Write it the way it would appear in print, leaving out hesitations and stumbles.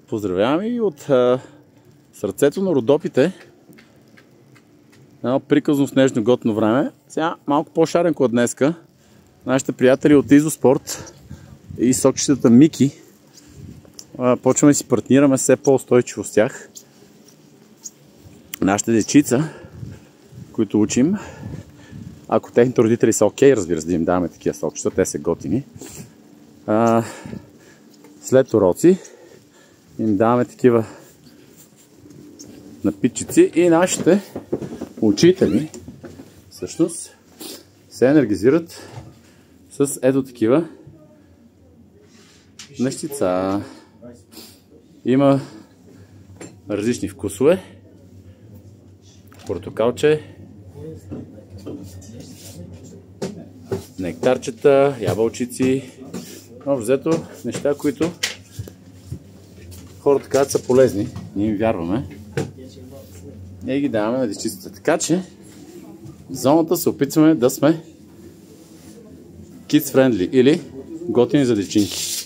Поздравявам и от сърцето на Родопите. Едно приказно снежно готно време. Сега малко по-шаренко от днеска. Нашите приятели от Изоспорт и сокчетата Мики почваме да си партнираме все по-устойчиво с тях. Нашите дечица, които учим, ако техните родители са окей, разбира се, да им даваме такива сокчета, те са готини. След уроци им даваме такива напитчици и нашите учители всъщност се енергизират с ето такива нещица. Има различни вкусове. Портокалче, нектарчета, ябълчици. Общо взето неща, които хората казват са полезни. Ние им вярваме. И ги даваме на дечицата. Така че в зоната се опитваме да сме kids friendly или готини за дечинки.